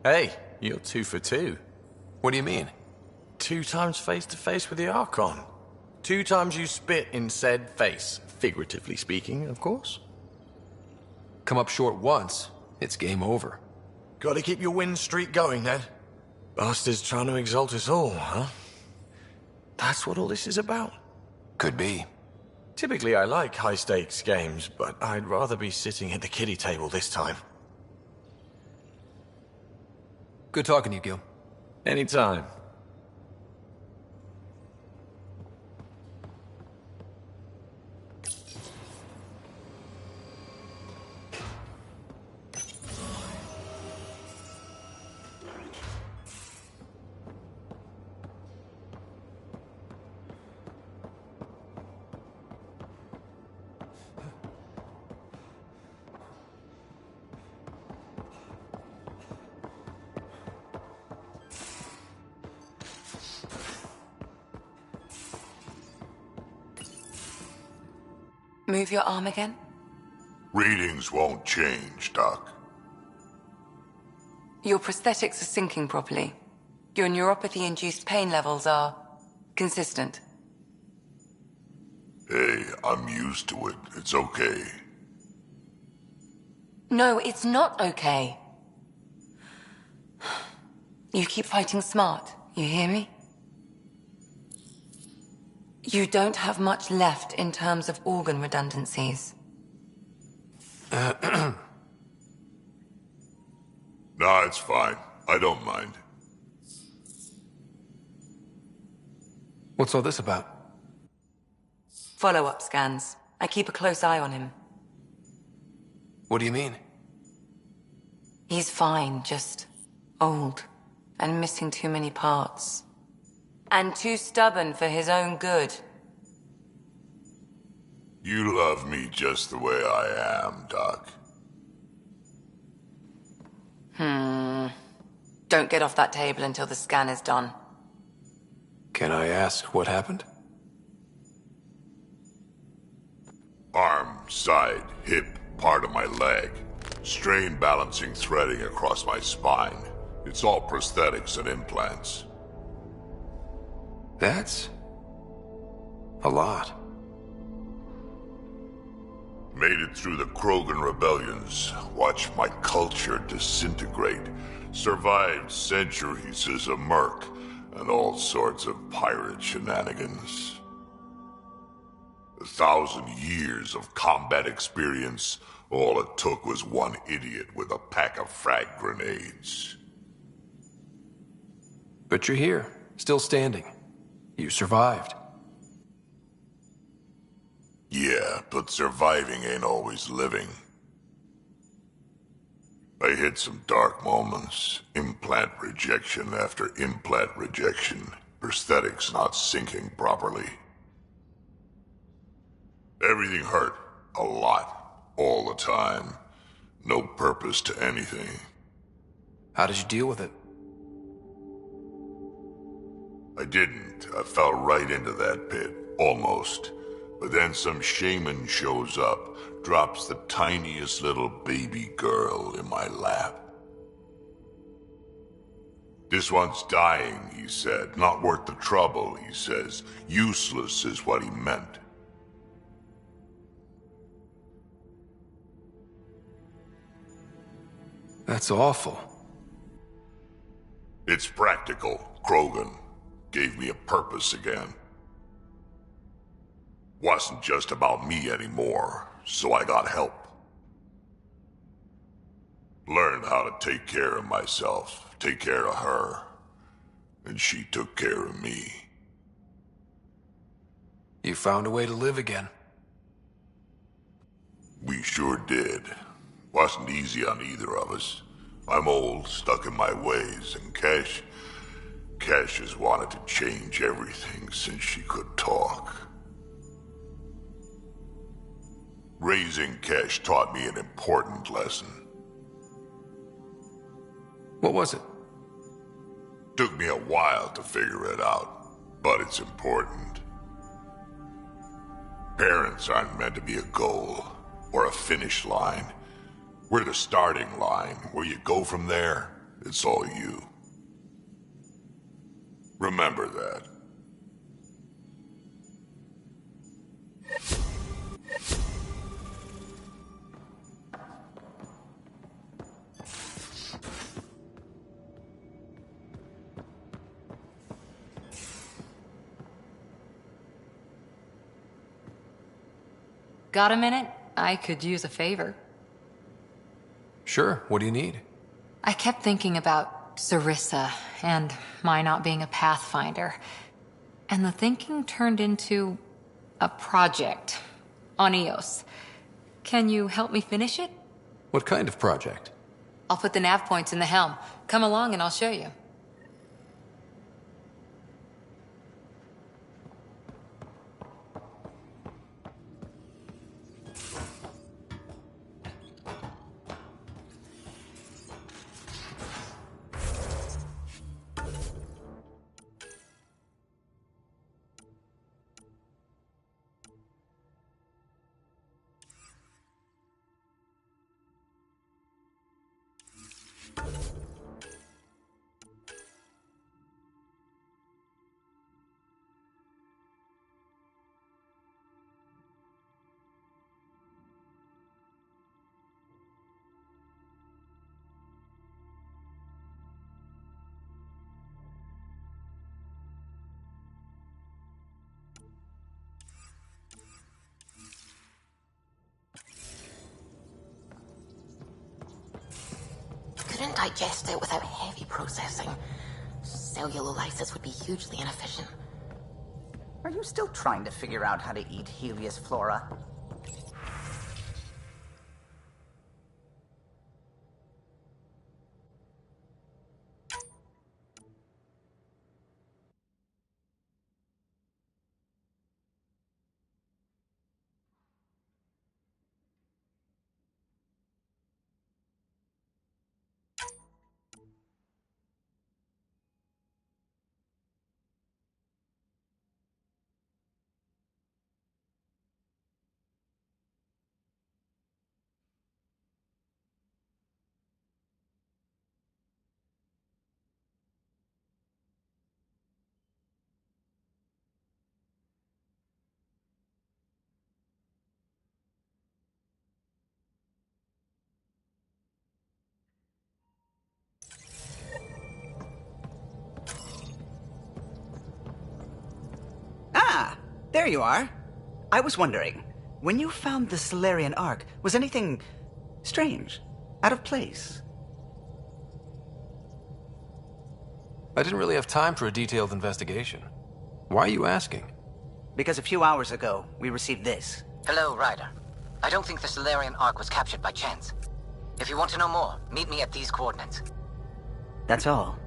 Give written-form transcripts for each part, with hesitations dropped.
Hey, you're 2 for 2. What do you mean? 2 times face-to-face with the Archon. 2 times you spit in said face. Figuratively speaking, of course. Come up short once, it's game over. Gotta keep your win streak going, then. Bastard's trying to exalt us all, huh? That's what all this is about? Could be. Typically, I like high-stakes games, but I'd rather be sitting at the kiddie table this time. Good talking to you, Gil. Anytime. Move your arm again? Readings won't change, Doc. Your prosthetics are syncing properly. Your neuropathy-induced pain levels are consistent. Hey, I'm used to it. It's okay. No, it's not okay. You keep fighting smart, you hear me? You don't have much left in terms of organ redundancies. Nah, it's fine. I don't mind. What's all this about? Follow-up scans. I keep a close eye on him. What do you mean? He's fine, just old and missing too many parts. And too stubborn for his own good. You love me just the way I am, Doc. Don't get off that table until the scan is done. Can I ask what happened? Arm, side, hip, part of my leg. Strain balancing threading across my spine. It's all prosthetics and implants. That's a lot. Made it through the Krogan rebellions. Watched my culture disintegrate. Survived centuries as a merc and all sorts of pirate shenanigans. 1,000 years of combat experience, all it took was one idiot with a pack of frag grenades. But you're here, still standing. You survived. Yeah, but surviving ain't always living. I hit some dark moments. Implant rejection after implant rejection. Prosthetics not syncing properly. Everything hurt. A lot. All the time. No purpose to anything. How did you deal with it? I didn't. I fell right into that pit. Almost. But then some shaman shows up, drops the tiniest little baby girl in my lap. This one's dying, he said. Not worth the trouble, he says. Useless is what he meant. That's awful. It's practical. Krogan gave me a purpose again. Wasn't just about me anymore, so I got help. Learned how to take care of myself, take care of her. And she took care of me. You found a way to live again. We sure did. Wasn't easy on either of us. I'm old, stuck in my ways, and Cash has wanted to change everything since she could talk. Raising Cash taught me an important lesson. What was it? Took me a while to figure it out, but it's important. Parents aren't meant to be a goal or a finish line. We're the starting line. Where you go from there, it's all you. Remember that. Got a minute? I could use a favor. Sure, what do you need? I kept thinking about Sarissa and my not being a Pathfinder. And the thinking turned into a project on Eos. Can you help me finish it? What kind of project? I'll put the nav points in the helm. Come along and I'll show you. Couldn't digest it without heavy processing. Cellulolysis would be hugely inefficient. Are you still trying to figure out how to eat Helios flora? Ah, there you are. I was wondering, when you found the Solarian Ark, was anything strange? Out of place? I didn't really have time for a detailed investigation. Why are you asking? Because a few hours ago, we received this. Hello, Ryder. I don't think the Solarian Ark was captured by chance. If you want to know more, meet me at these coordinates. That's all.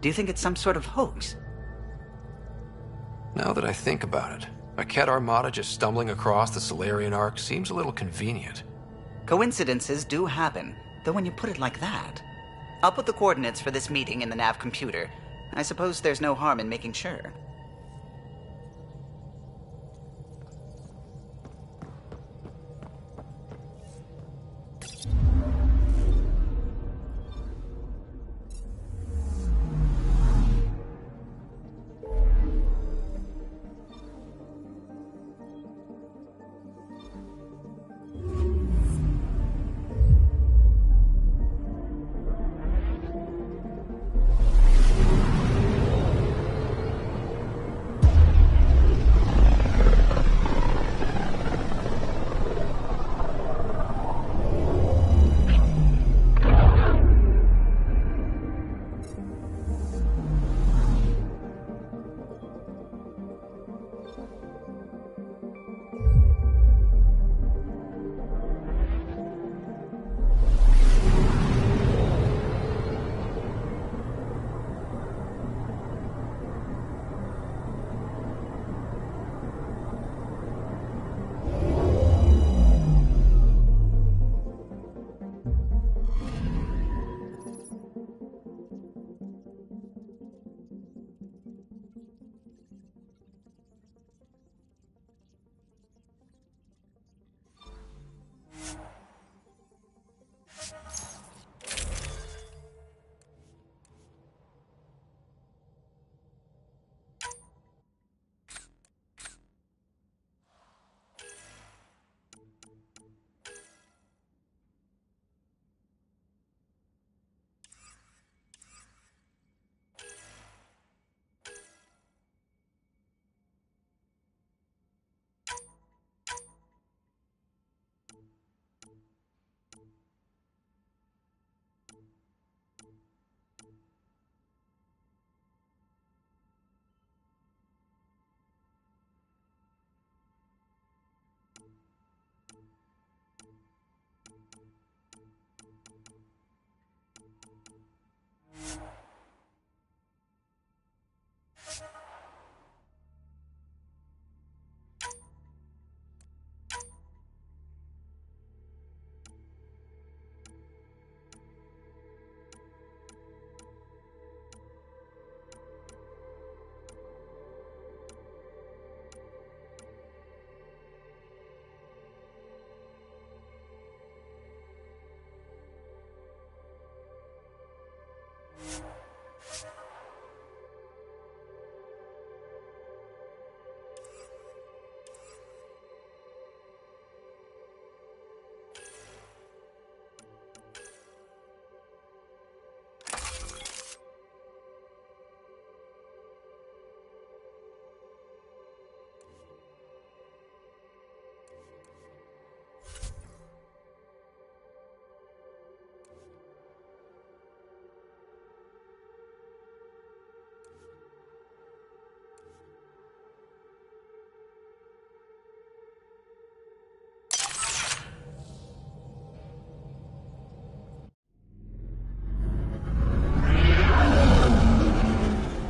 Do you think it's some sort of hoax? Now that I think about it, a Ket Armada just stumbling across the Solarian Ark seems a little convenient. Coincidences do happen, though when you put it like that. I'll put the coordinates for this meeting in the nav computer. I suppose there's no harm in making sure.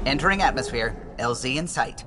Entering atmosphere. LZ in sight.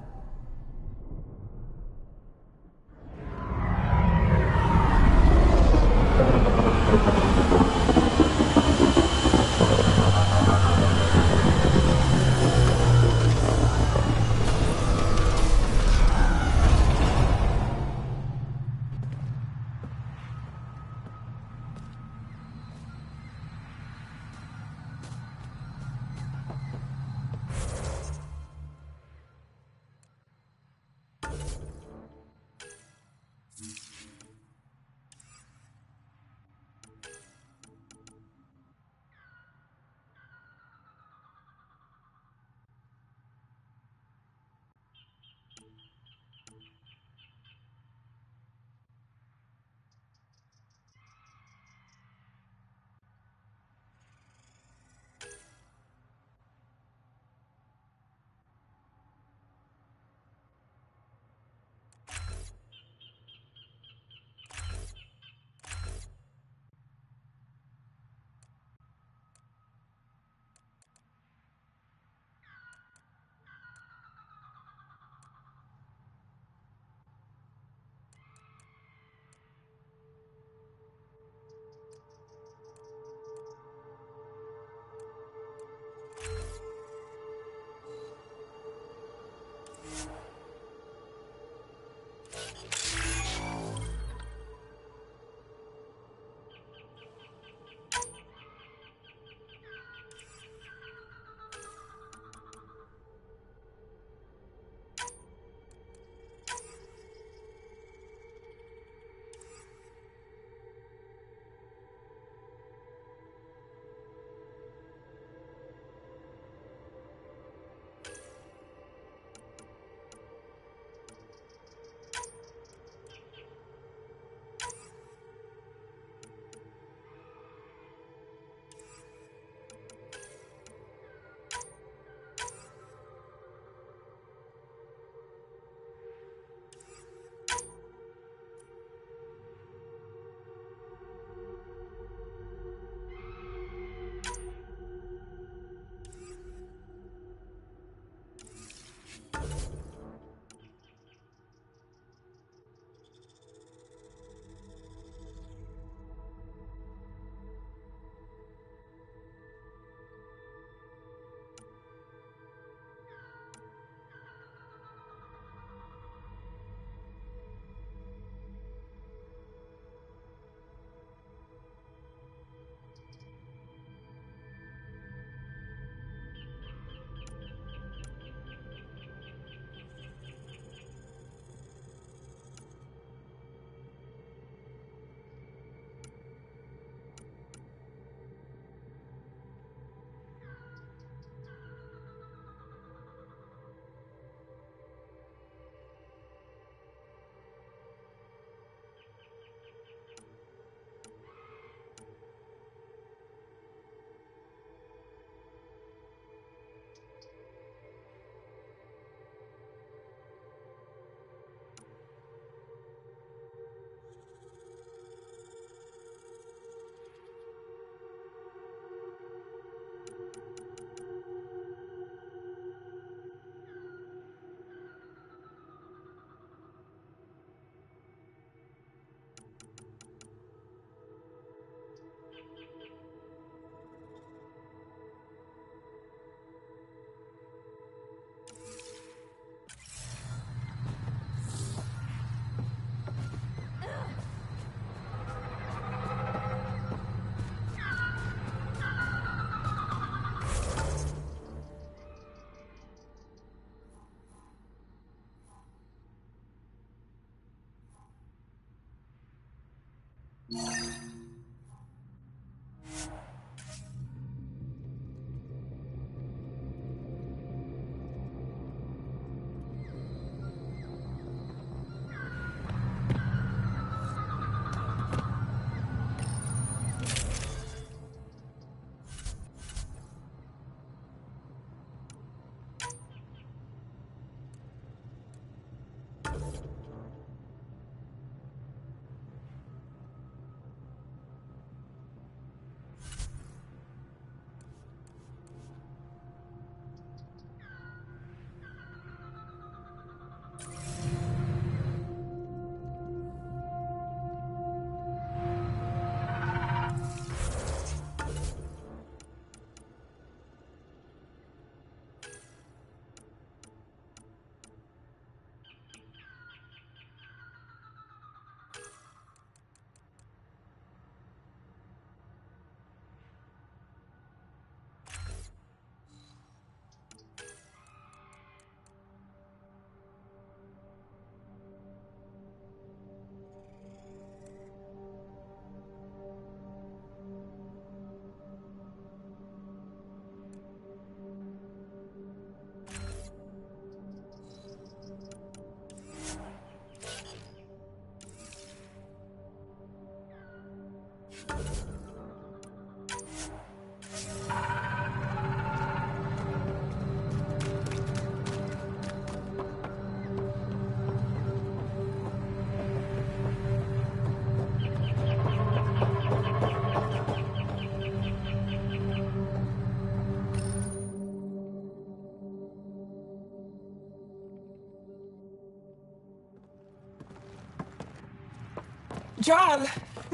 Jarl!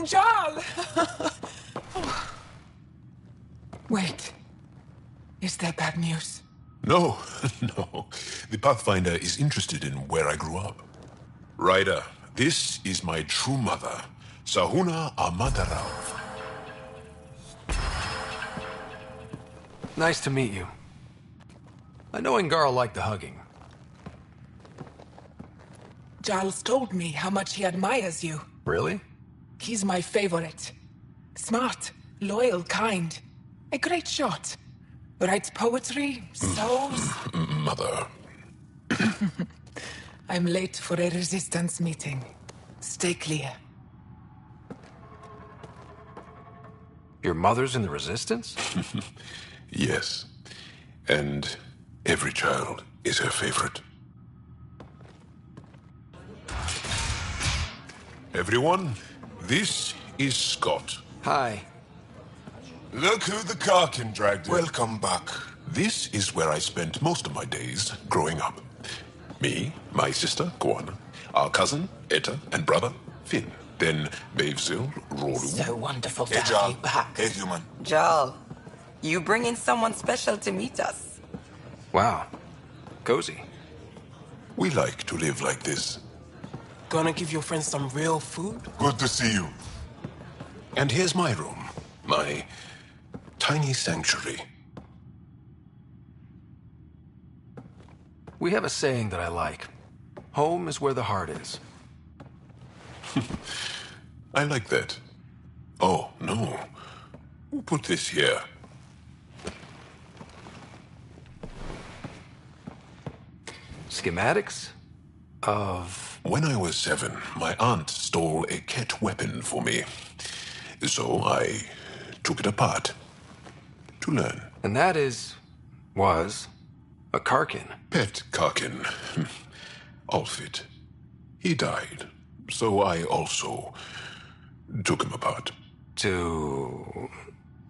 Jarl! Wait. Is there bad news? No, no. The Pathfinder is interested in where I grew up. Ryder, this is my true mother, Sahuna Amadarav. Nice to meet you. I know Angarl liked the hugging. Jarl's told me how much he admires you. Really? He's my favorite. Smart, loyal, kind. A great shot. Writes poetry, sews. Mother. I'm late for a resistance meeting. Stay clear. Your mother's in the Resistance? Yes. And every child is her favorite. Everyone, this is Scott. Hi. Look who the Karkin dragged in. Welcome back. This is where I spent most of my days growing up. Me, my sister, Guana, our cousin, Etta, and brother, Finn. Then Bavesil, Roru. So wonderful to Hey, have Jarl. you back. Hey, human. Jarl, you bring in someone special to meet us. Wow. Cozy. We like to live like this. Gonna give your friends some real food? Good to see you. And here's my room. My tiny sanctuary. We have a saying that I like. Home is where the heart is. I like that. Oh, no. Who put this here? Schematics? Of... When I was 7, my aunt stole a Ket weapon for me. So I took it apart to learn. And that was a Karkin. Pet Karkin. Alfit. He died. So I also took him apart. To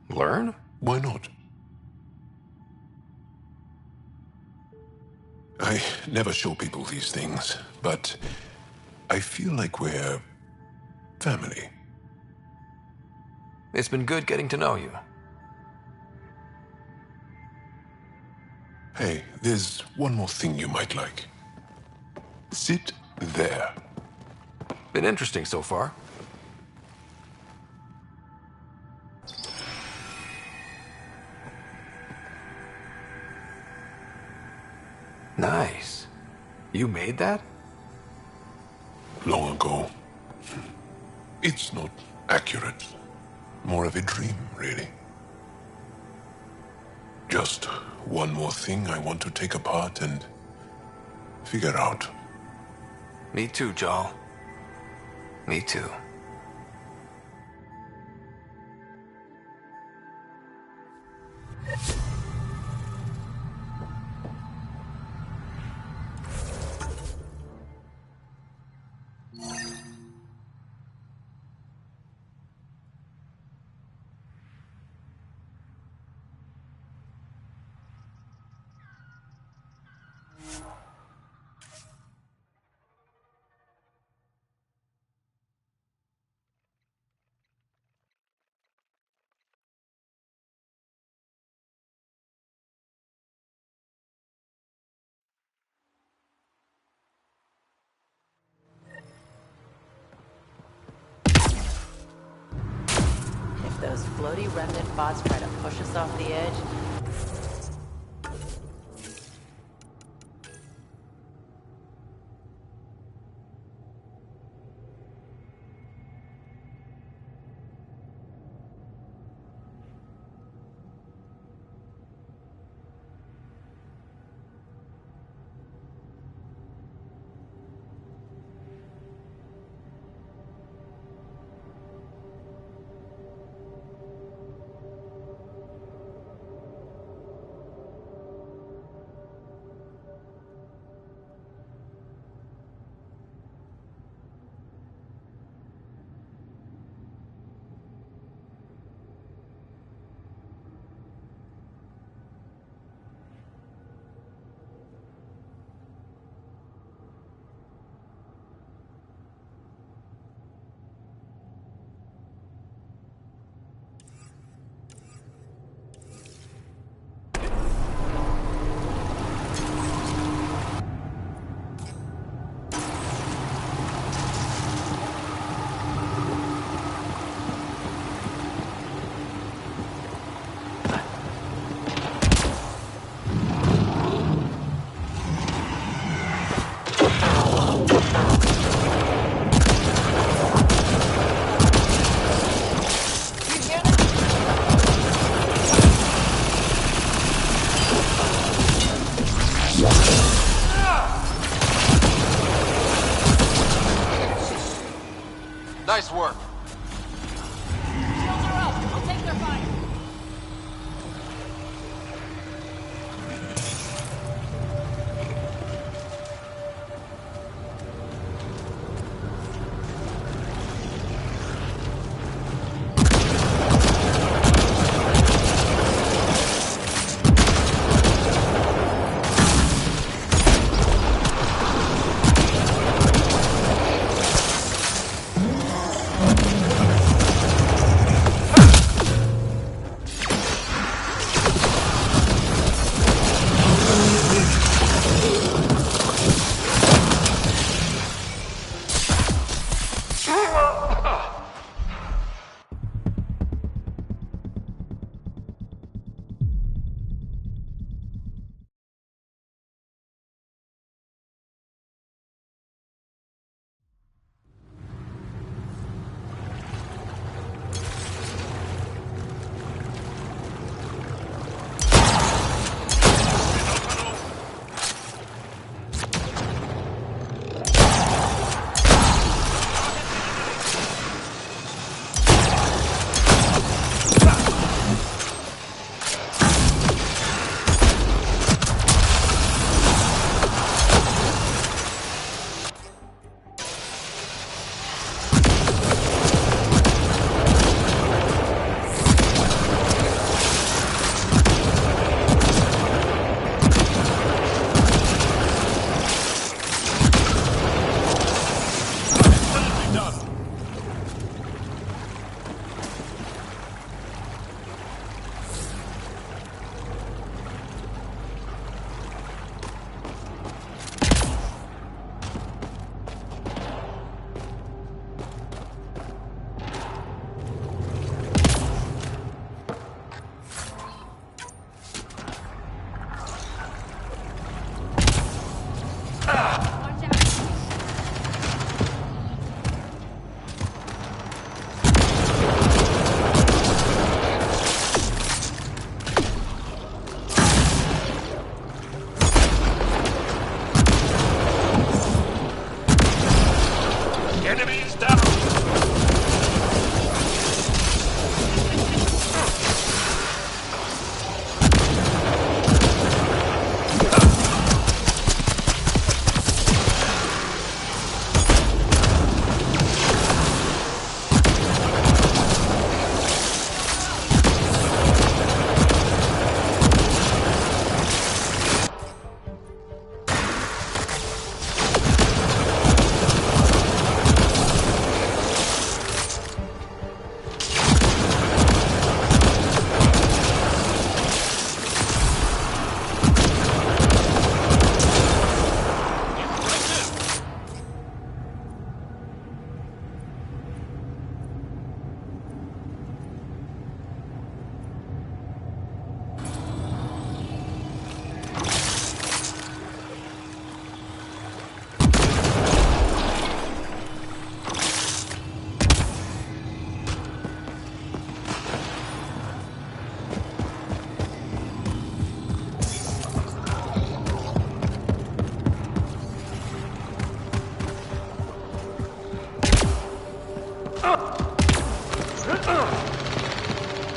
learn? Why not? I never show people these things, but I feel like we're family. It's been good getting to know you. Hey, there's one more thing you might like. Sit there. Been interesting so far. Nice. You made that? Long ago. It's not accurate. More of a dream, really. Just one more thing I want to take apart and figure out. Me too, Jarl. Me too. If those floaty remnant bots try to push us off the edge, Nice work. Shields are up. I'll take their fire.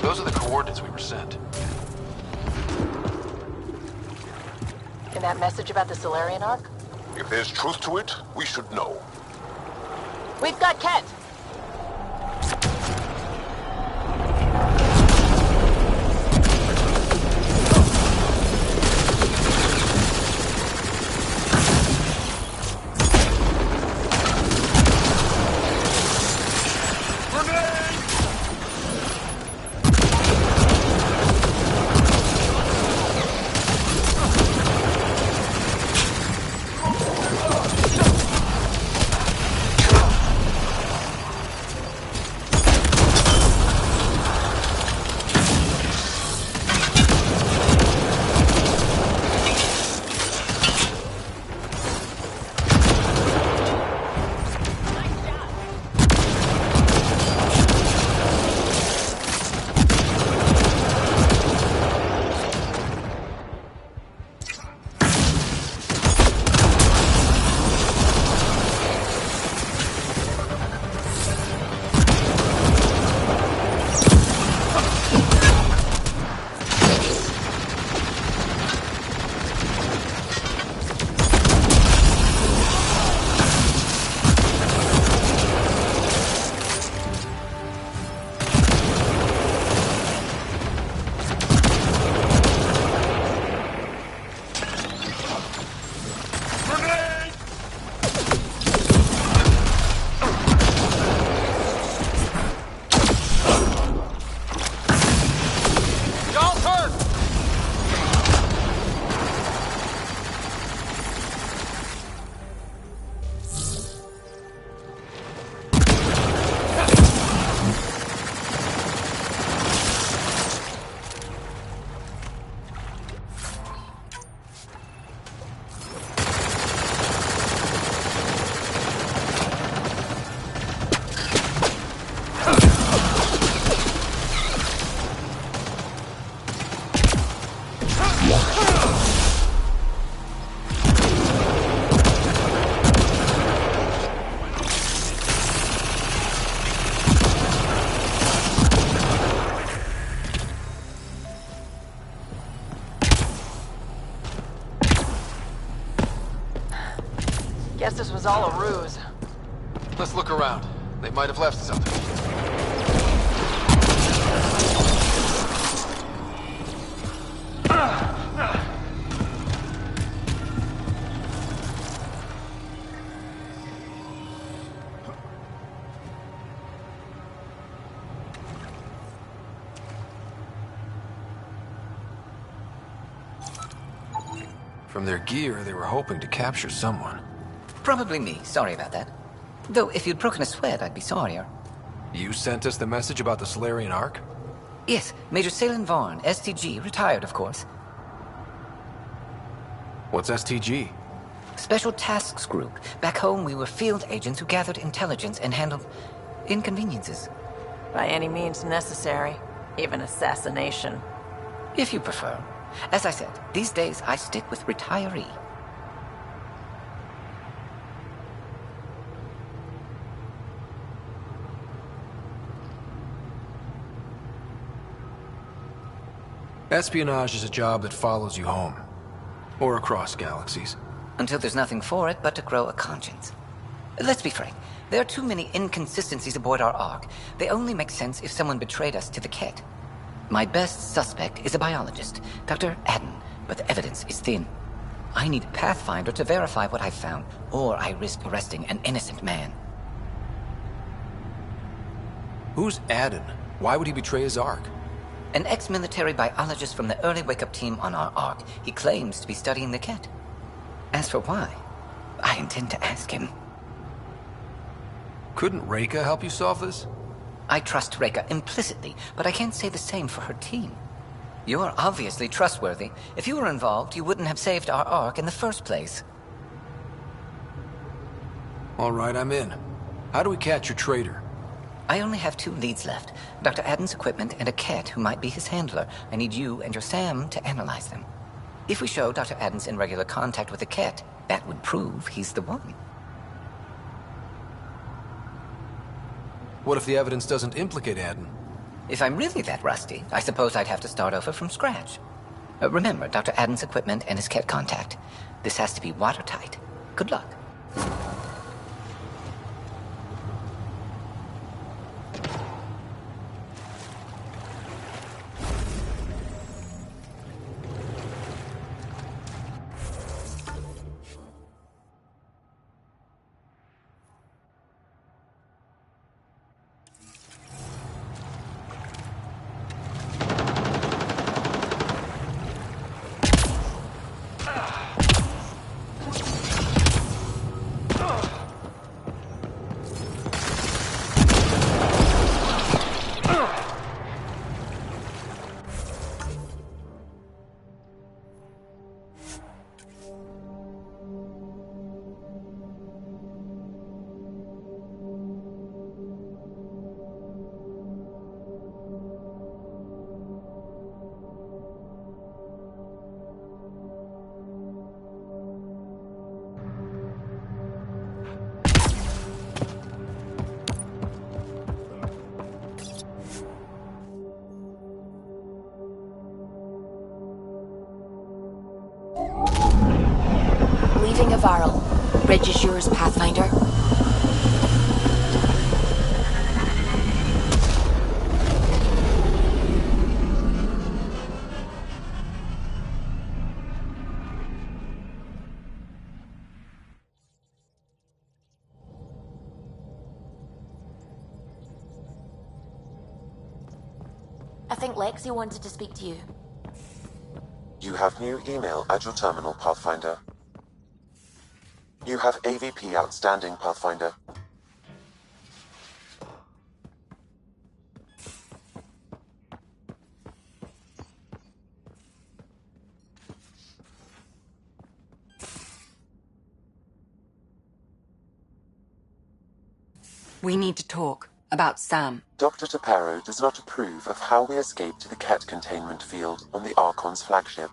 Those are the coordinates we were sent. And that message about the Solarian Ark? If there's truth to it, we should know. We've got Kent! Guess this was all a ruse. Let's look around. They might have left something. From their gear, they were hoping to capture someone. Probably me. Sorry about that. Though, if you'd broken a sweat, I'd be sorrier. You sent us the message about the Solarian Ark? Yes, Major Salin Vaughn, STG, retired, of course. What's STG? Special Tasks Group. Back home, we were field agents who gathered intelligence and handled inconveniences. By any means necessary. Even assassination. If you prefer. As I said, these days I stick with retiree. Espionage is a job that follows you home. Or across galaxies. Until there's nothing for it but to grow a conscience. Let's be frank. There are too many inconsistencies aboard our Ark. They only make sense if someone betrayed us to the Ket. My best suspect is a biologist, Dr. Adden, but the evidence is thin. I need a Pathfinder to verify what I've found, or I risk arresting an innocent man. Who's Adden? Why would he betray his Ark? An ex-military biologist from the early wake-up team on our Ark. He claims to be studying the Ket. As for why, I intend to ask him. Couldn't Reika help you solve this? I trust Reika implicitly, but I can't say the same for her team. You're obviously trustworthy. If you were involved, you wouldn't have saved our Ark in the first place. All right, I'm in. How do we catch your traitor? I only have 2 leads left. Dr. Adden's equipment and a Ket who might be his handler. I need you and your Sam to analyze them. If we show Dr. Adden's in regular contact with the Ket, that would prove he's the one. What if the evidence doesn't implicate Adden? If I'm really that rusty, I suppose I'd have to start over from scratch. Remember, Dr. Adden's equipment and his Ket contact. This has to be watertight. Good luck. Leaving Avaril. Bridge is yours, Pathfinder. I think Lexi wanted to speak to you. You have new email at your terminal, Pathfinder. You have AVP outstanding, Pathfinder. We need to talk about Sam. Dr. Taparo does not approve of how we escaped to the Ket containment field on the Archon's flagship.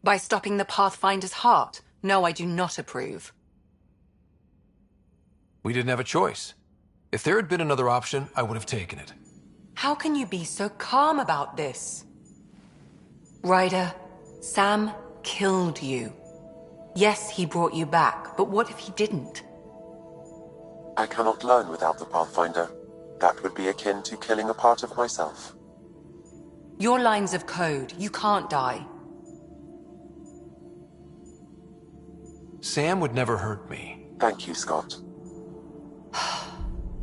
By stopping the Pathfinder's heart? No, I do not approve. We didn't have a choice. If there had been another option, I would have taken it. How can you be so calm about this? Ryder, Sam killed you. Yes, he brought you back, but what if he didn't? I cannot learn without the Pathfinder. That would be akin to killing a part of myself. Your lines of code, you can't die. Sam would never hurt me. Thank you, Scott.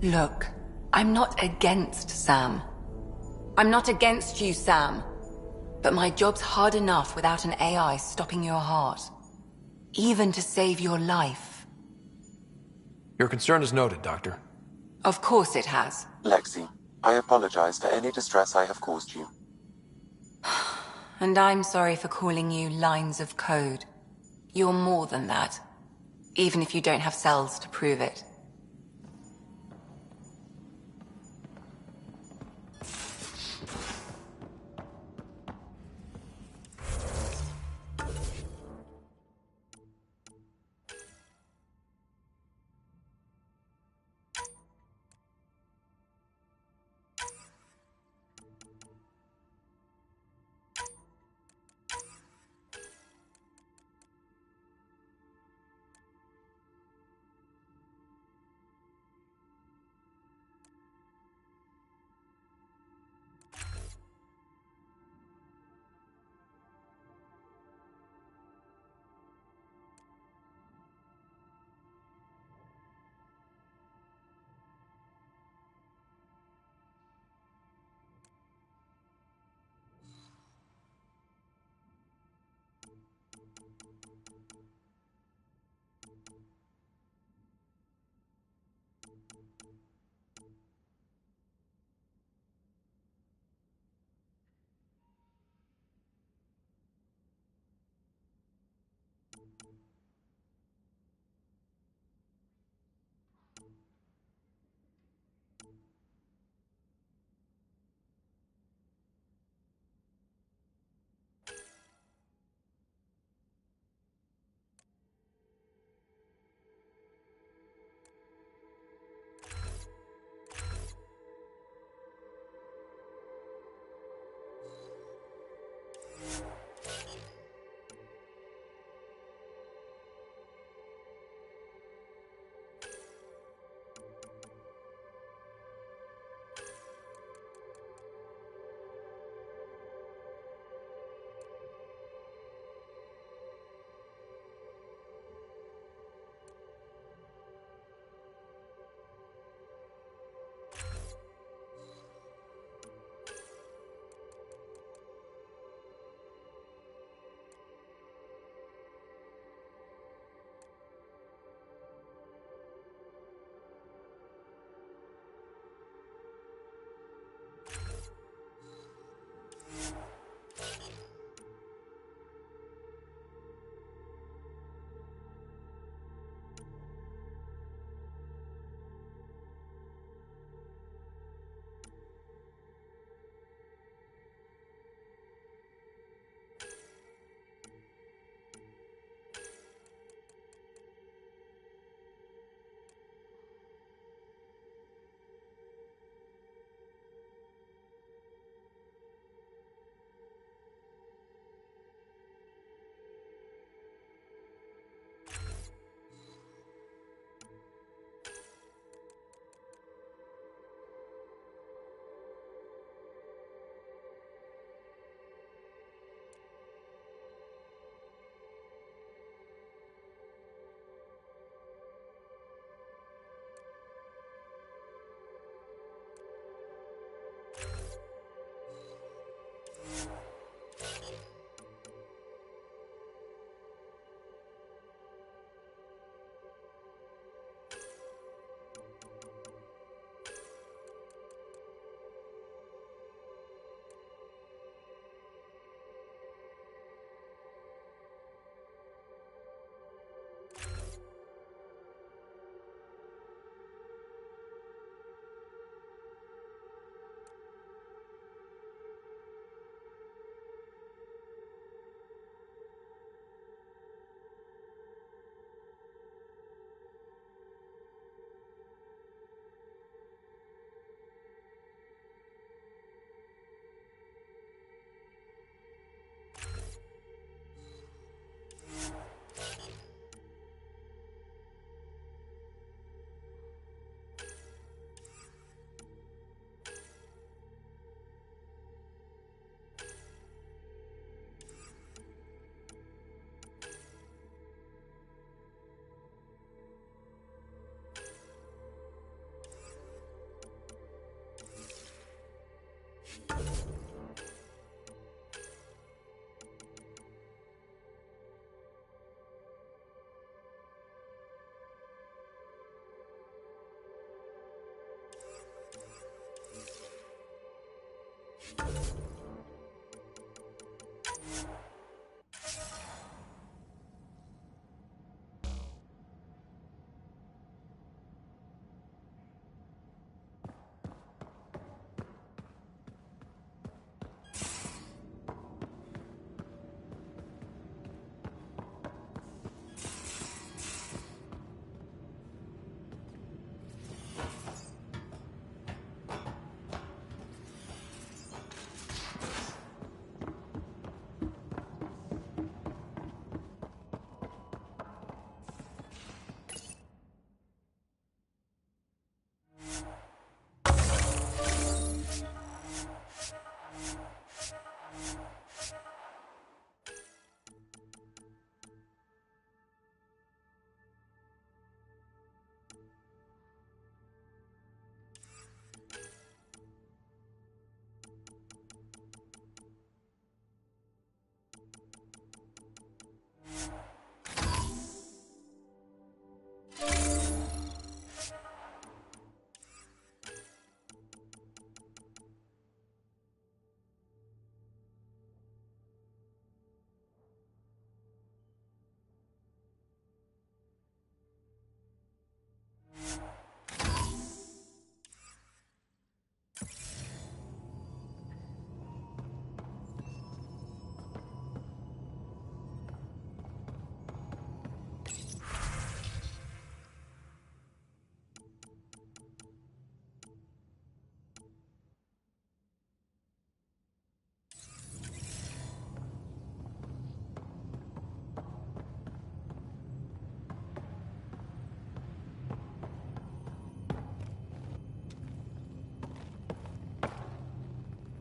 Look, I'm not against Sam. I'm not against you, Sam. But my job's hard enough without an AI stopping your heart. Even to save your life. Your concern is noted, Doctor. Of course it has. Lexi, I apologize for any distress I have caused you. And I'm sorry for calling you lines of code. You're more than that. Even if you don't have cells to prove it.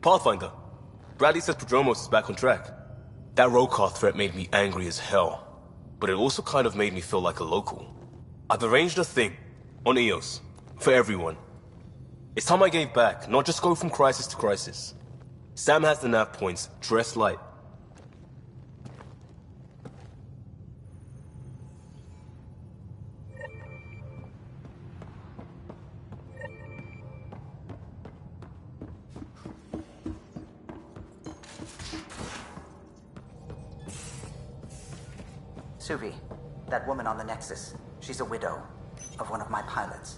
Pathfinder, Bradley says Prodromos is back on track. That road car threat made me angry as hell, but it also kind of made me feel like a local. I've arranged a thing on EOS for everyone. It's time I gave back, not just go from crisis to crisis. Sam has the nav points, dress light. Suvi, that woman on the Nexus, she's a widow of one of my pilots.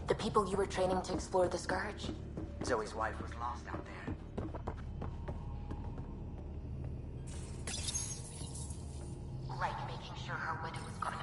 The people you were training to explore the Scourge? Zoe's wife was lost out there. great making sure her widow was gonna...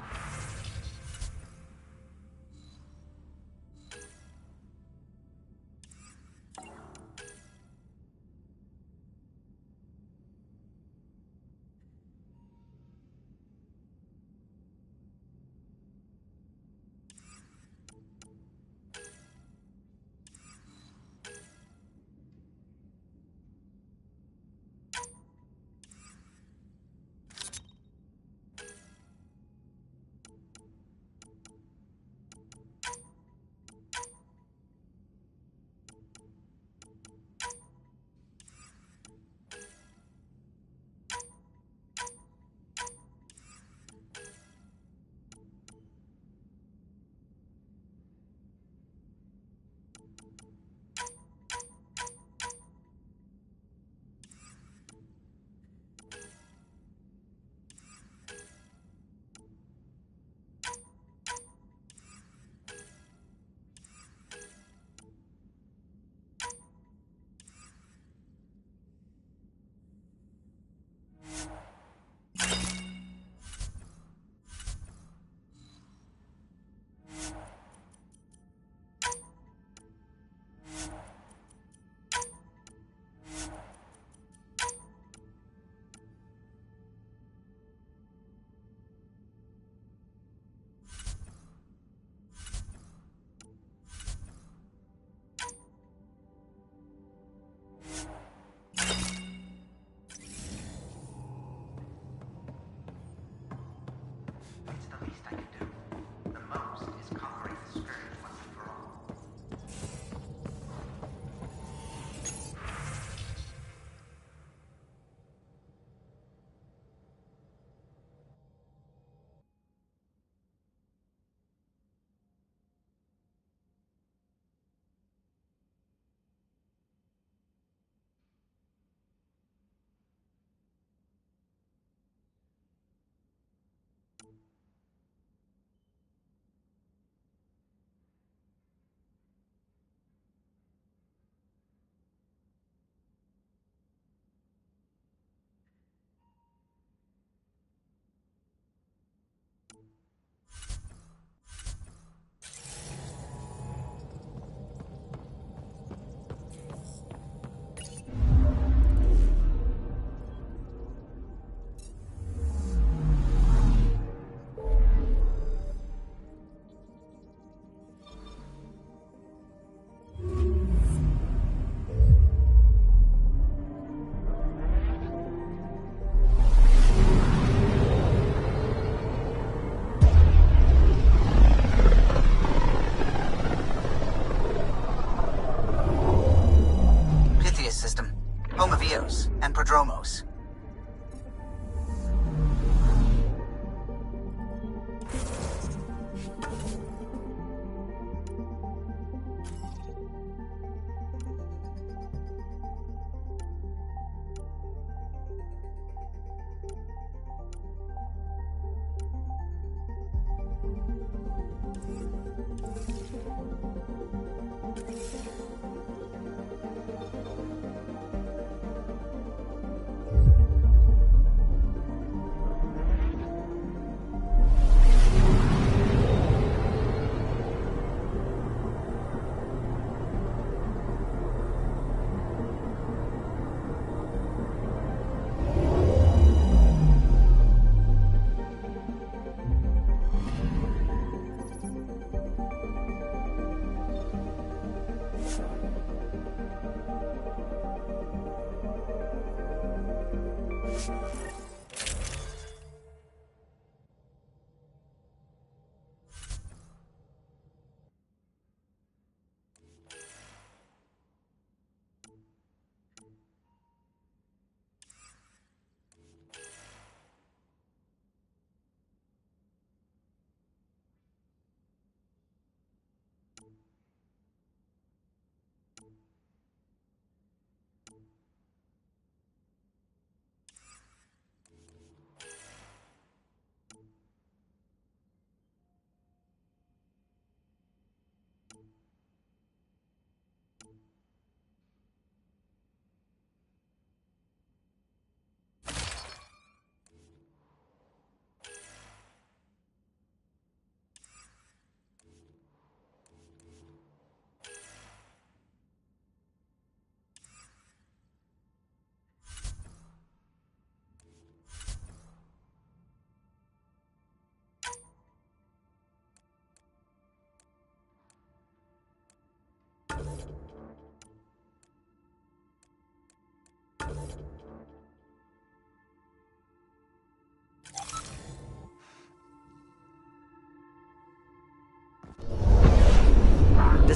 and Prodromos.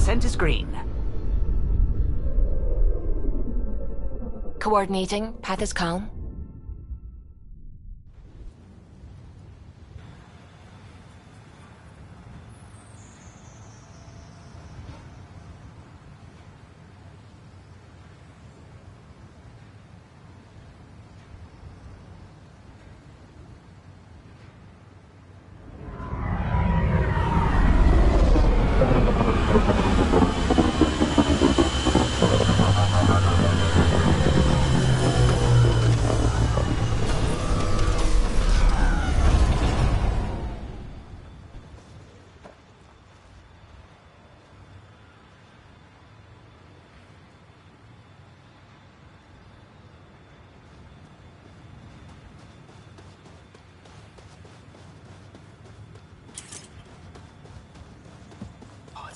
Scent is green. Coordinating. Path is calm.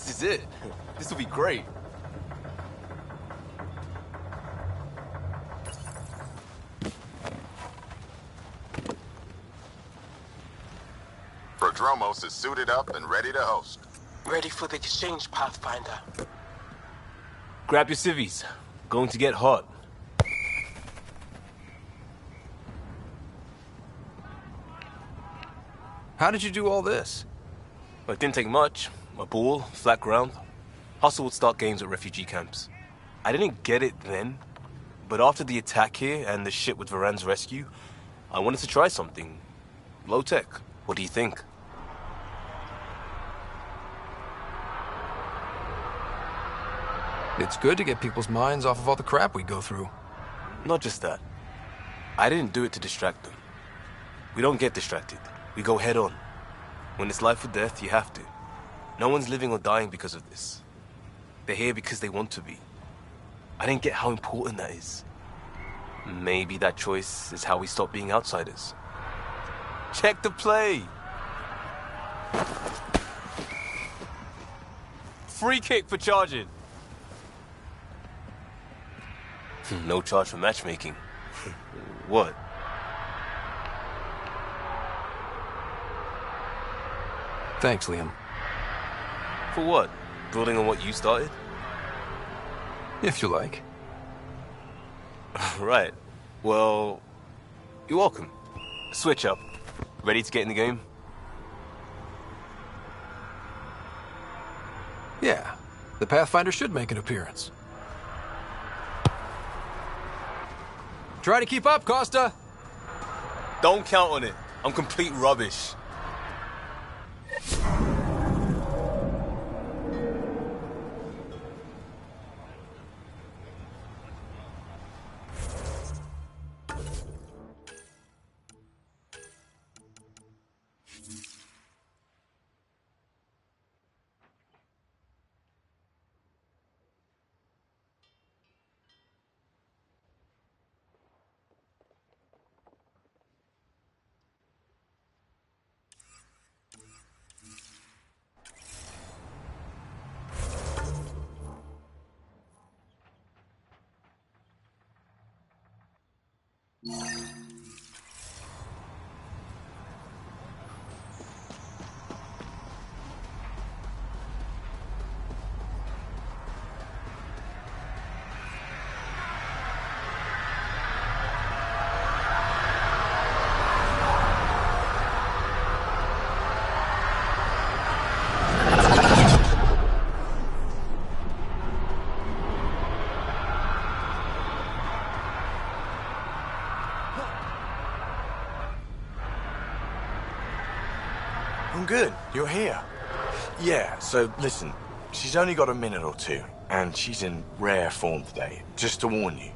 This is it. This will be great. Prodromos is suited up and ready to host. Ready for the exchange, Pathfinder. Grab your civvies. Going to get hot. How did you do all this? It didn't take much. A ball, flat ground. Hustle would start games at refugee camps. I didn't get it then, but after the attack here and the shit with Varan's rescue, I wanted to try something. Low tech. What do you think? It's good to get people's minds off of all the crap we go through. Not just that. I didn't do it to distract them. We don't get distracted. We go head on. When it's life or death, you have to. No one's living or dying because of this. They're here because they want to be. I didn't get how important that is. Maybe that choice is how we stop being outsiders. Check the play! Free kick for charging. No charge for matchmaking. What? Thanks, Liam. For what? Building on what you started? If you like. Right. Well, you're welcome. Switch up. Ready to get in the game? Yeah. The Pathfinder should make an appearance. Try to keep up, Costa! Don't count on it. I'm complete rubbish. I'm good. You're here. Yeah, so listen. She's only got a minute or two, and she's in rare form today. Just to warn you.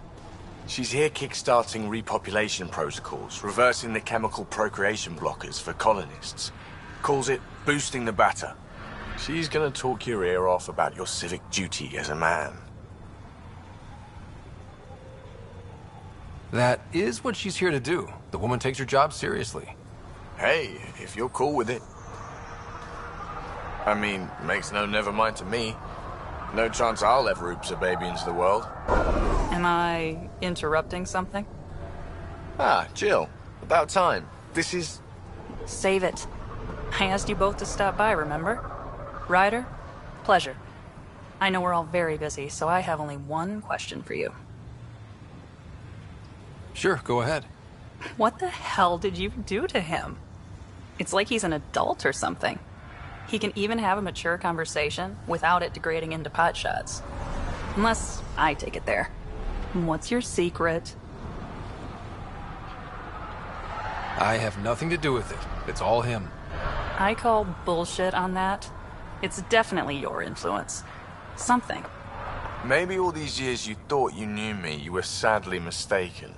She's here kickstarting repopulation protocols, reversing the chemical procreation blockers for colonists. Calls it boosting the batter. She's gonna talk your ear off about your civic duty as a man. That is what she's here to do. The woman takes her job seriously. Hey, if you're cool with it. I mean, makes no never mind to me. No chance I'll ever oops a baby into the world. Am I interrupting something? Ah, Jill. About time. This is... Save it. I asked you both to stop by, remember? Ryder, pleasure. I know we're all very busy, so I have only one question for you. Sure, go ahead. What the hell did you do to him? It's like he's an adult or something. He can even have a mature conversation without it degrading into potshots. Unless I take it there. What's your secret? I have nothing to do with it. It's all him. I call bullshit on that. It's definitely your influence. Something. Maybe all these years you thought you knew me, you were sadly mistaken.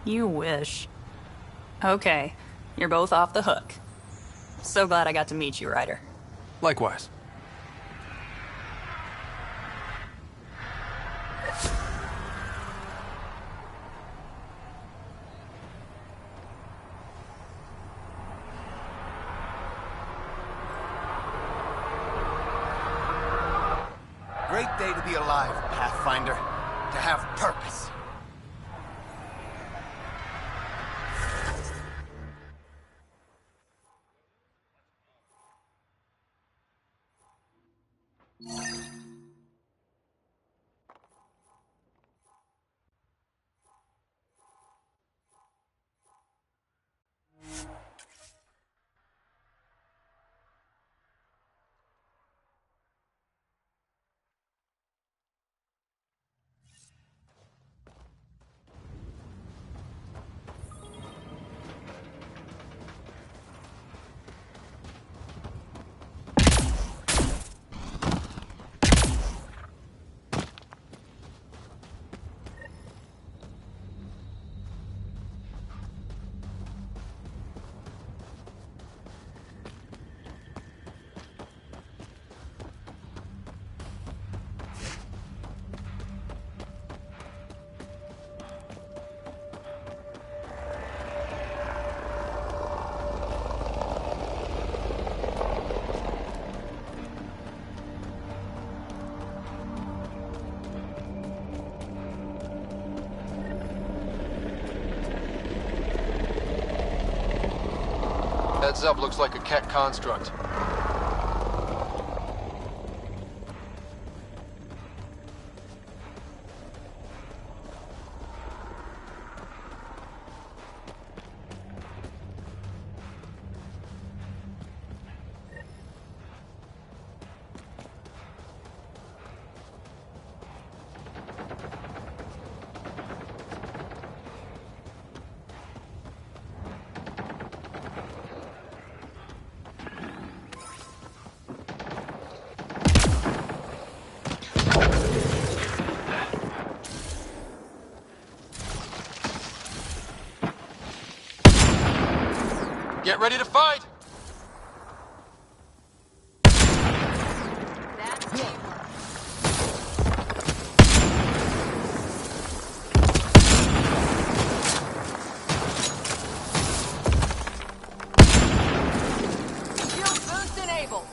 You wish. Okay, you're both off the hook. So glad I got to meet you, Ryder. Likewise. Great day to be alive, Pathfinder. To have purpose. Heads up, looks like a Ket construct. Get ready to fight! Shield boost enabled.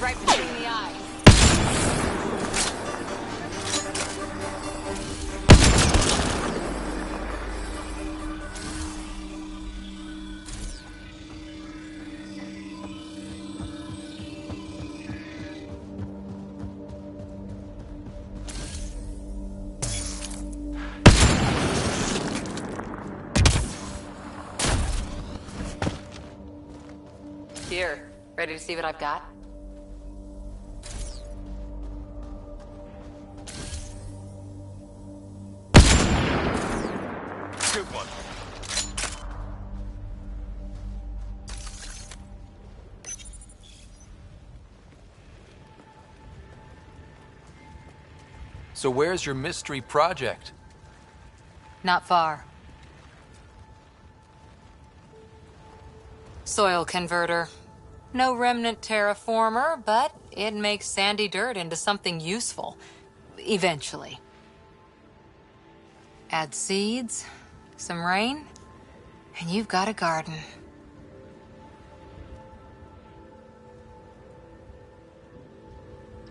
Right between the eyes. Here, ready to see what I've got? Shoot one. So where's your mystery project? Not far. Soil converter. No remnant terraformer, but it makes sandy dirt into something useful. Eventually. Add seeds, some rain, and you've got a garden.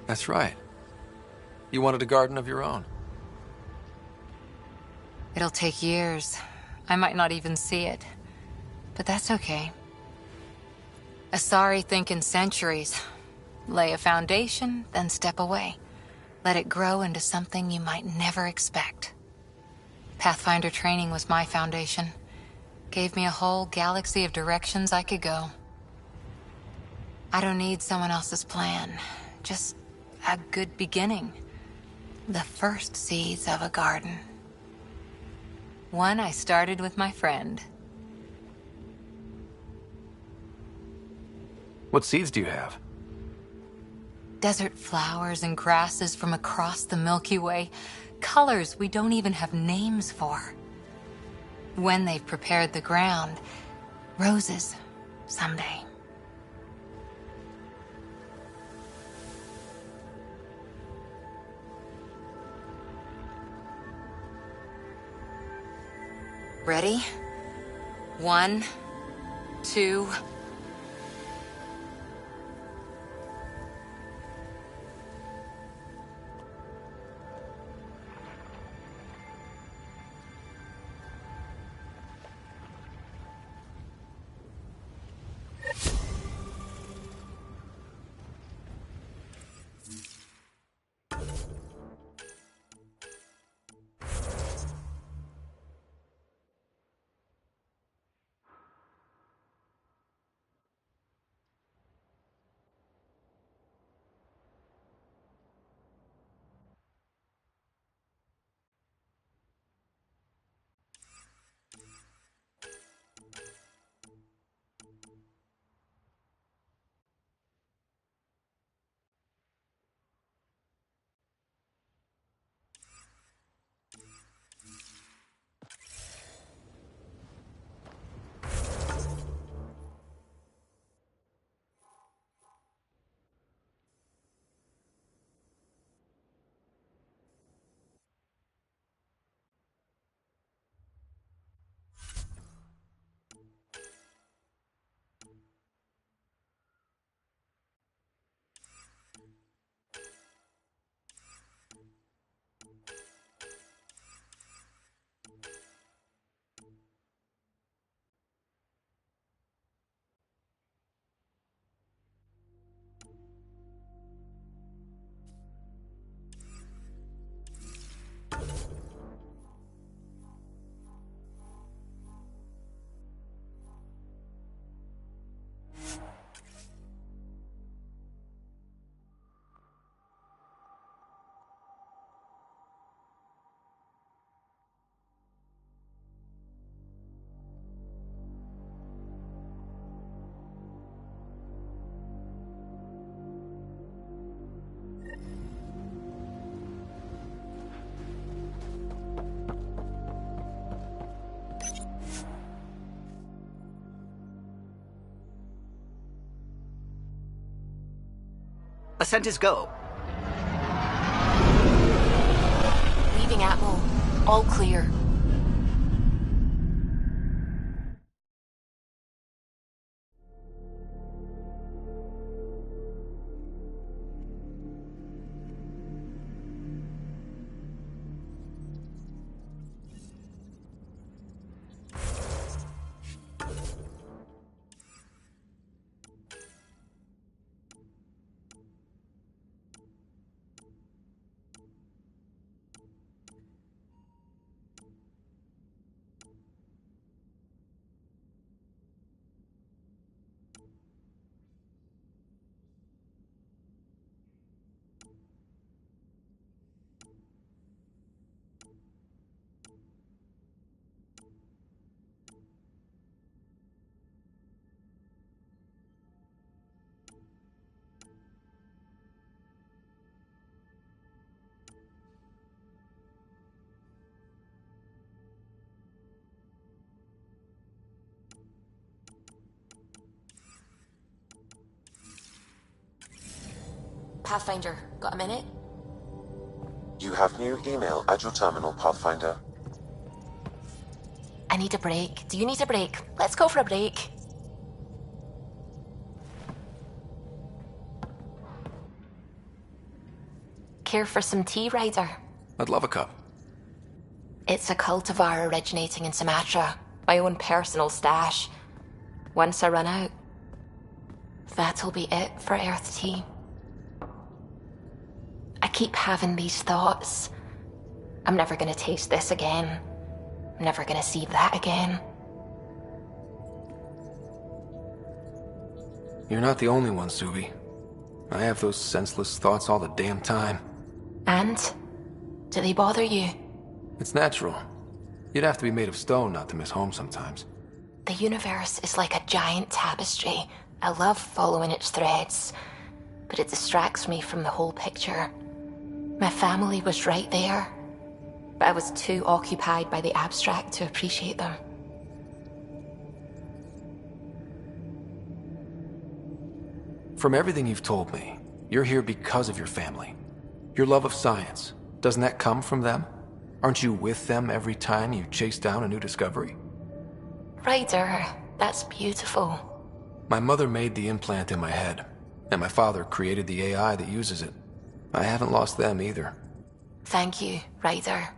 That's right. You wanted a garden of your own. It'll take years. I might not even see it. But that's okay. Asari think in centuries. Lay a foundation, then step away. Let it grow into something you might never expect. Pathfinder training was my foundation. Gave me a whole galaxy of directions I could go. I don't need someone else's plan. Just a good beginning. The first seeds of a garden. One I started with my friend. What seeds do you have? Desert flowers and grasses from across the Milky Way. Colors we don't even have names for. When they've prepared the ground, roses someday. Ready? 1, 2... Ascent is go. Leaving Atmo. All clear. Pathfinder, got a minute? You have new email at your terminal, Pathfinder. I need a break. Do you need a break? Let's go for a break. Care for some tea, Ryder? I'd love a cup. It's a cultivar originating in Sumatra. My own personal stash. Once I run out. That'll be it for Earth T. I keep having these thoughts. I'm never gonna taste this again. I'm never gonna see that again. You're not the only one, Subi. I have those senseless thoughts all the damn time. And? Do they bother you? It's natural. You'd have to be made of stone not to miss home sometimes. The universe is like a giant tapestry. I love following its threads, but it distracts me from the whole picture. My family was right there, but I was too occupied by the abstract to appreciate them. From everything you've told me, you're here because of your family. Your love of science, doesn't that come from them? Aren't you with them every time you chase down a new discovery? Ryder, that's beautiful. My mother made the implant in my head, and my father created the AI that uses it. I haven't lost them either. Thank you, Ryder.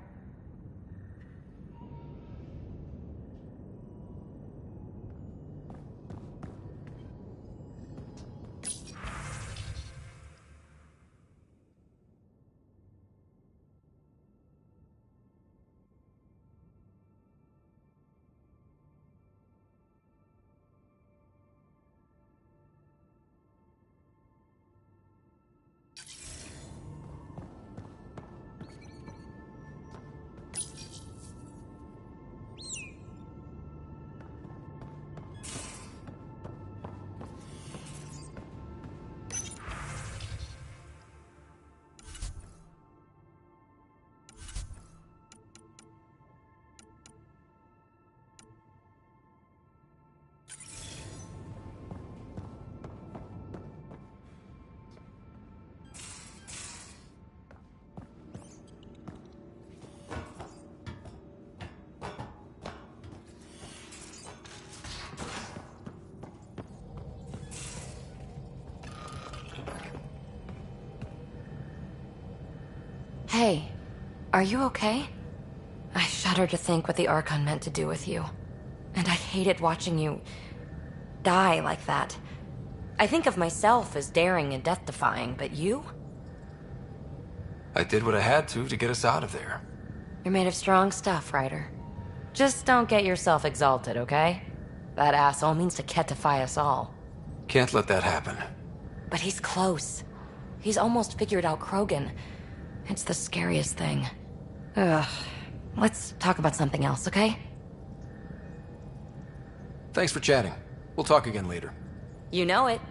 Hey, are you okay? I shudder to think what the Archon meant to do with you. And I hated watching you die like that. I think of myself as daring and death-defying, but you? I did what I had to get us out of there. You're made of strong stuff, Ryder. Just don't get yourself exalted, okay? That asshole means to ketify us all. Can't let that happen. But he's close. He's almost figured out Krogan. It's the scariest thing. Ugh. Let's talk about something else, okay? Thanks for chatting. We'll talk again later. You know it.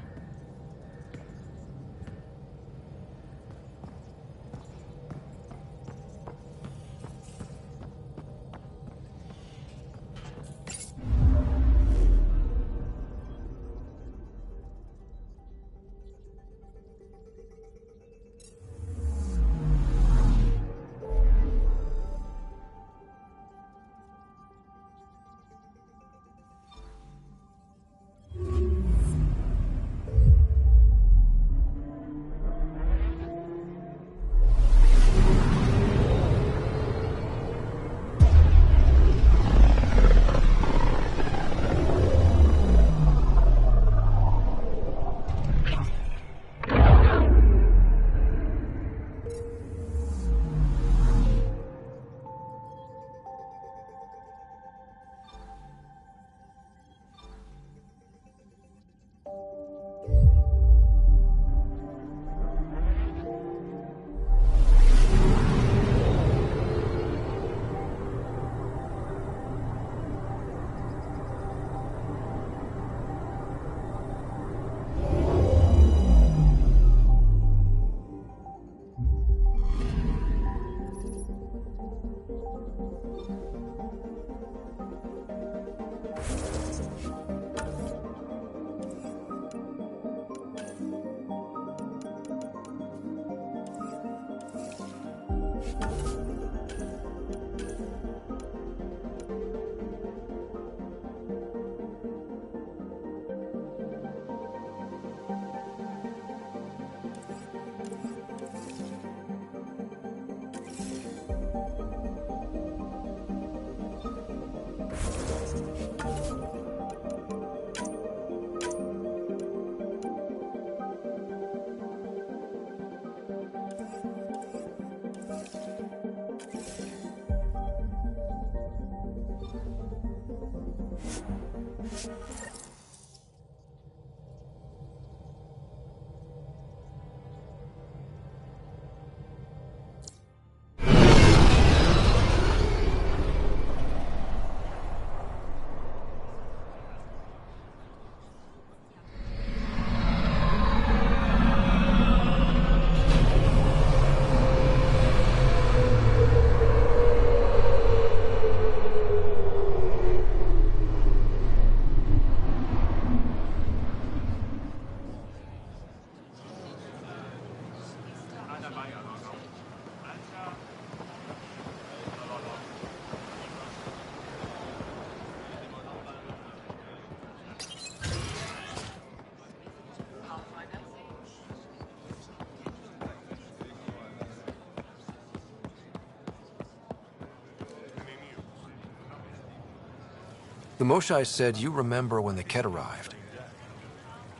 The Moshai said you remember when the Ket arrived.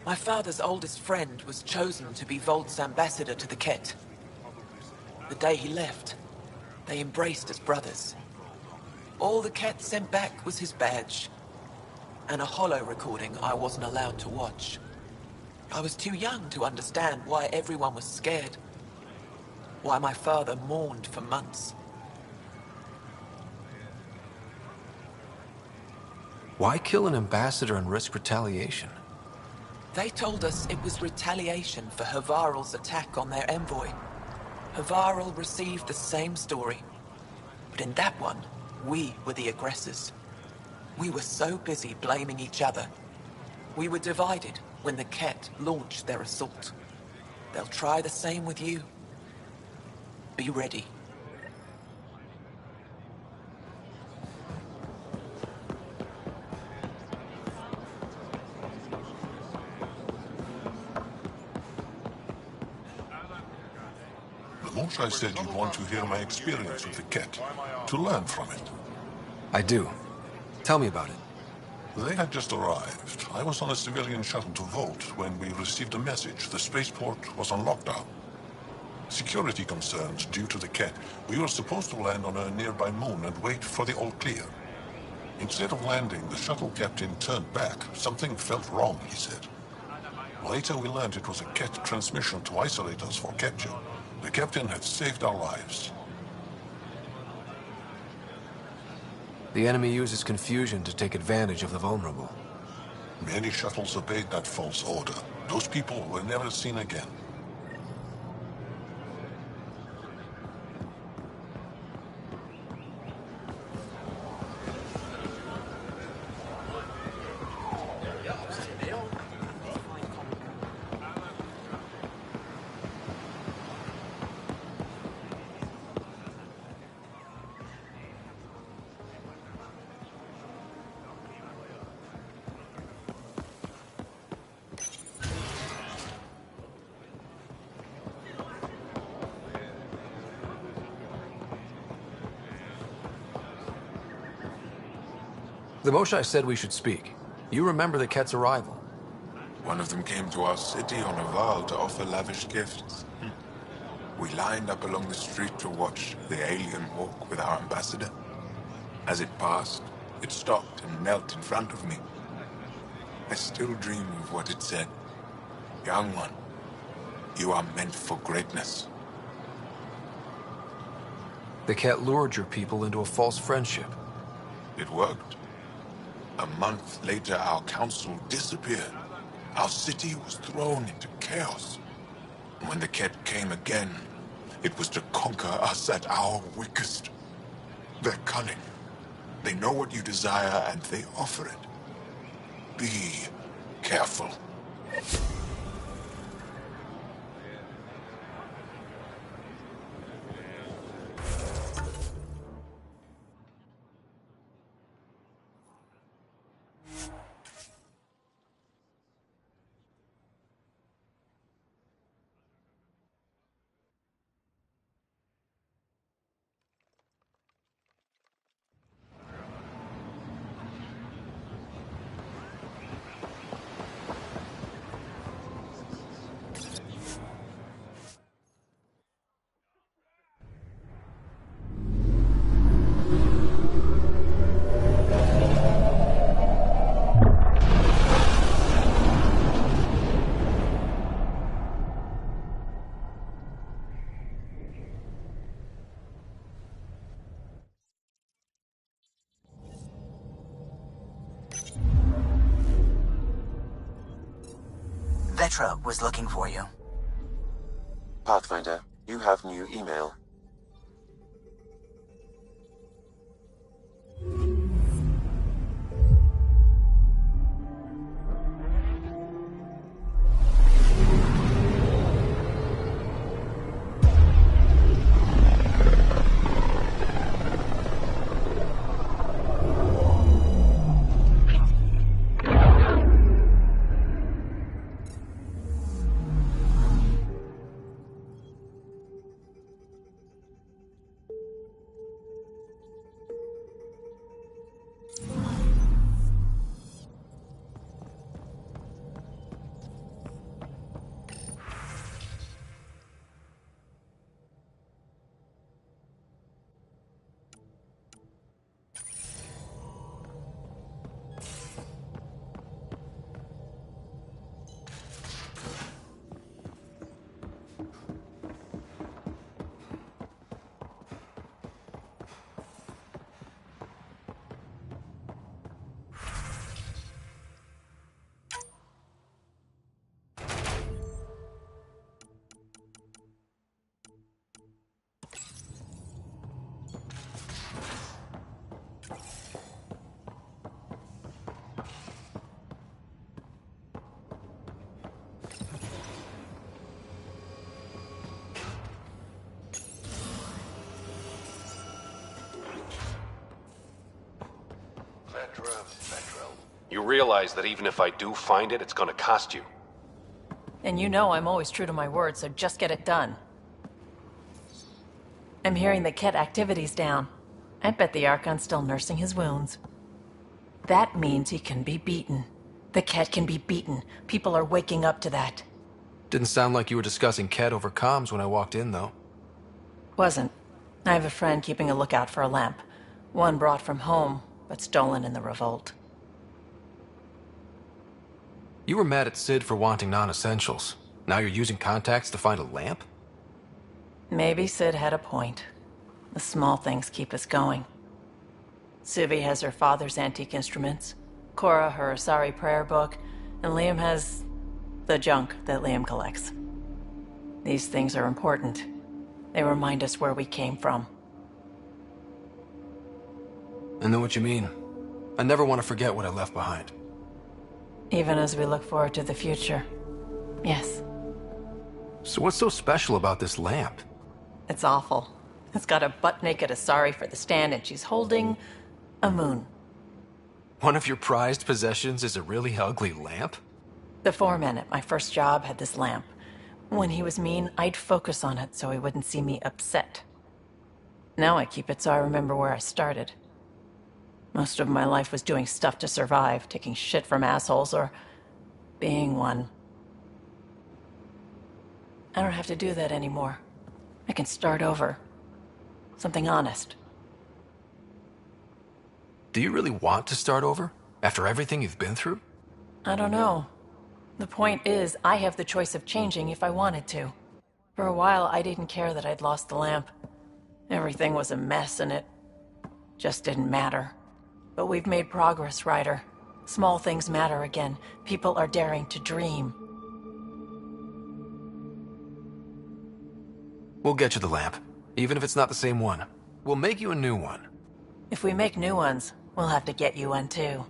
My father's oldest friend was chosen to be Volt's ambassador to the Ket. The day he left, they embraced as brothers. All the Ket sent back was his badge, and a holo recording I wasn't allowed to watch. I was too young to understand why everyone was scared, why my father mourned for months. Why kill an ambassador and risk retaliation? They told us it was retaliation for Havarl's attack on their envoy. Havarl received the same story, but in that one, we were the aggressors. We were so busy blaming each other. We were divided when the Ket launched their assault. They'll try the same with you. Be ready. The Moshai said you'd want to hear my experience with the Ket, to learn from it. I do. Tell me about it. They had just arrived. I was on a civilian shuttle to Volt when we received a message the spaceport was on lockdown. Security concerns due to the Ket. We were supposed to land on a nearby moon and wait for the all clear. Instead of landing, the shuttle captain turned back. Something felt wrong, he said. Later we learned it was a Ket transmission to isolate us for capture. The captain had saved our lives. The enemy uses confusion to take advantage of the vulnerable. Many shuttles obeyed that false order. Those people were never seen again. The Moshai said we should speak. You remember the Ket's arrival. One of them came to our city on a Val to offer lavish gifts. We lined up along the street to watch the alien walk with our ambassador. As it passed, it stopped and knelt in front of me. I still dream of what it said. Young one, you are meant for greatness. The Ket lured your people into a false friendship. It worked. A month later, our council disappeared. Our city was thrown into chaos. And when the Ket came again, it was to conquer us at our weakest. They're cunning. They know what you desire, and they offer it. Be careful. Vetra was looking for you. Pathfinder, you have new email. You realize that even if I do find it, it's gonna cost you. And you know I'm always true to my word, so just get it done. I'm hearing the Ket activity's down. I bet the Archon's still nursing his wounds. That means he can be beaten. The Ket can be beaten. People are waking up to that. Didn't sound like you were discussing Ket over comms when I walked in, though. Wasn't. I have a friend keeping a lookout for a lamp. One brought from home, but stolen in the revolt. You were mad at Sid for wanting non-essentials. Now you're using contacts to find a lamp? Maybe Sid had a point. The small things keep us going. Suvi has her father's antique instruments, Cora her Asari prayer book, and Liam has the junk that Liam collects. These things are important. They remind us where we came from. I know what you mean. I never want to forget what I left behind. Even as we look forward to the future. Yes. So what's so special about this lamp? It's awful. It's got a butt-naked Asari for the stand, and she's holding a moon. One of your prized possessions is a really ugly lamp? The foreman at my first job had this lamp. When he was mean, I'd focus on it so he wouldn't see me upset. Now I keep it so I remember where I started. Most of my life was doing stuff to survive, taking shit from assholes, or being one. I don't have to do that anymore. I can start over. Something honest. Do you really want to start over? After everything you've been through? I don't know. The point is, I have the choice of changing if I wanted to. For a while, I didn't care that I'd lost the lamp. Everything was a mess, and it just didn't matter. But we've made progress, Ryder. Small things matter again. People are daring to dream. We'll get you the lamp, even if it's not the same one. We'll make you a new one. If we make new ones, we'll have to get you one too.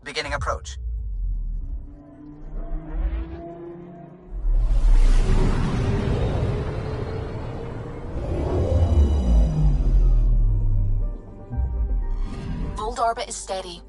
Beginning approach. Old orbit is steady.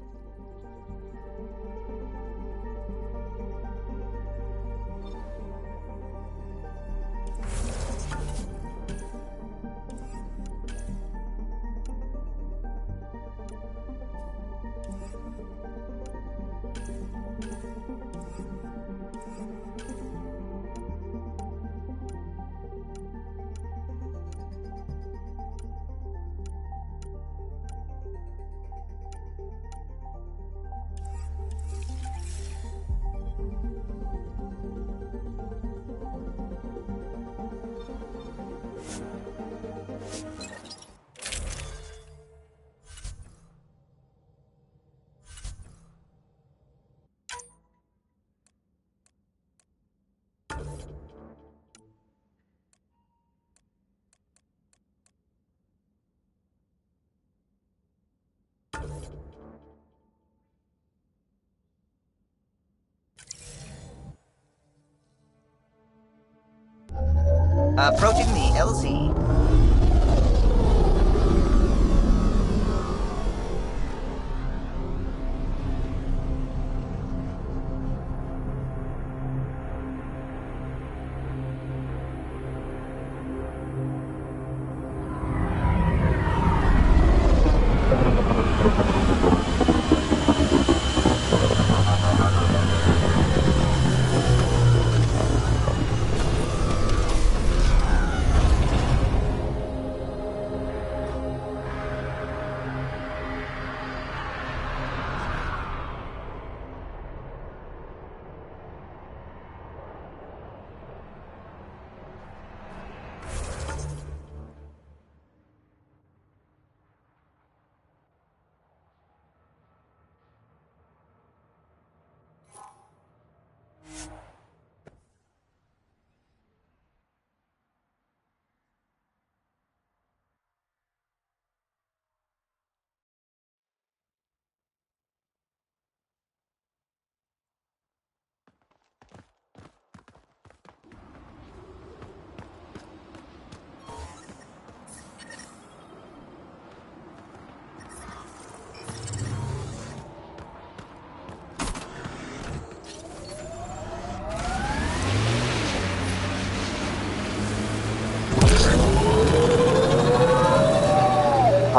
Approaching the LZ.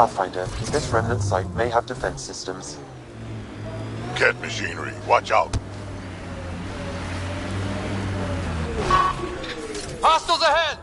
Pathfinder, this remnant site may have defense systems. Cat machinery, watch out. Hostiles ahead!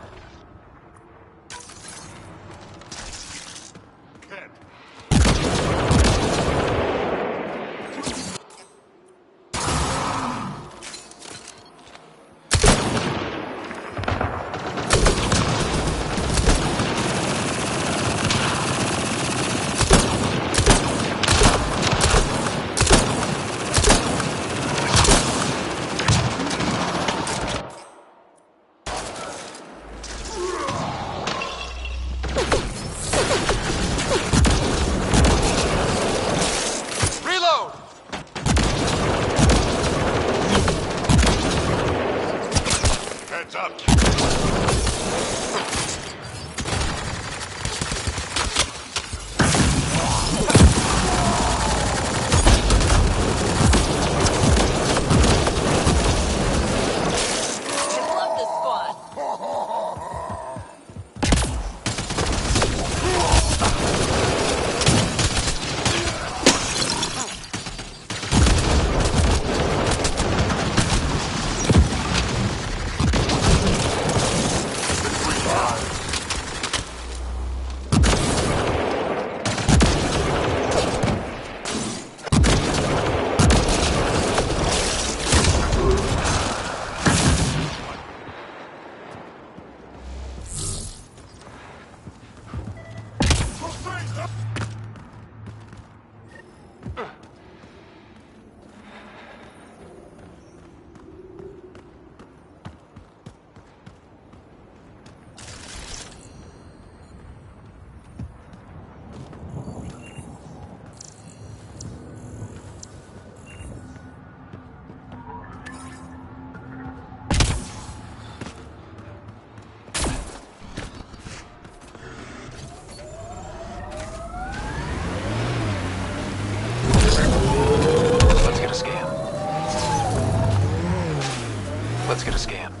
Let's get a scan.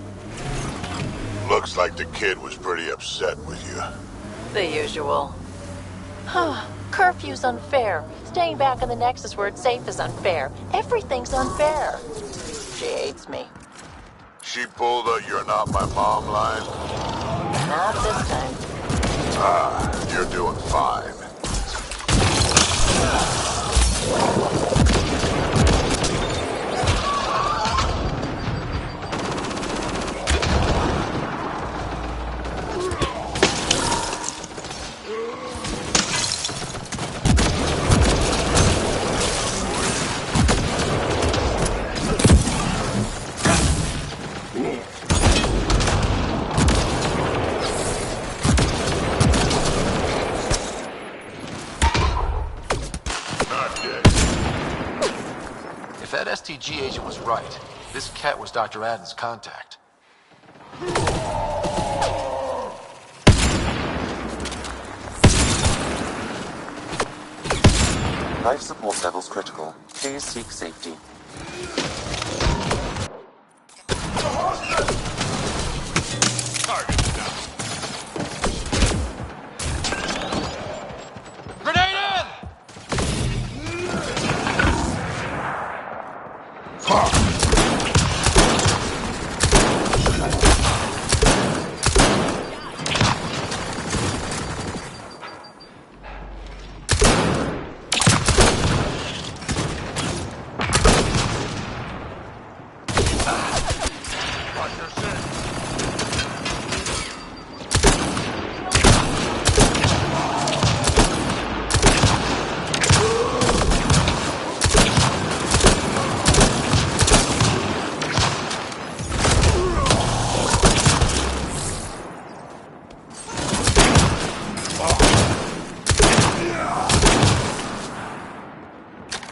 Looks like the kid was pretty upset with you. The usual. Curfew's unfair. Staying back in the Nexus where it's safe is unfair. Everything's unfair. She hates me. She pulled a "you're not my mom" line? Not this time. You're doing fine. If that STG agent was right, this cat was Dr. Adden's contact. Life support levels critical. Please seek safety. Grenade in!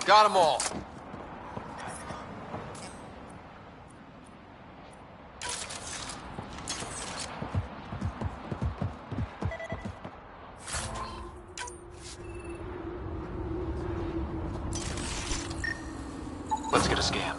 Got them all. Let's get a scan.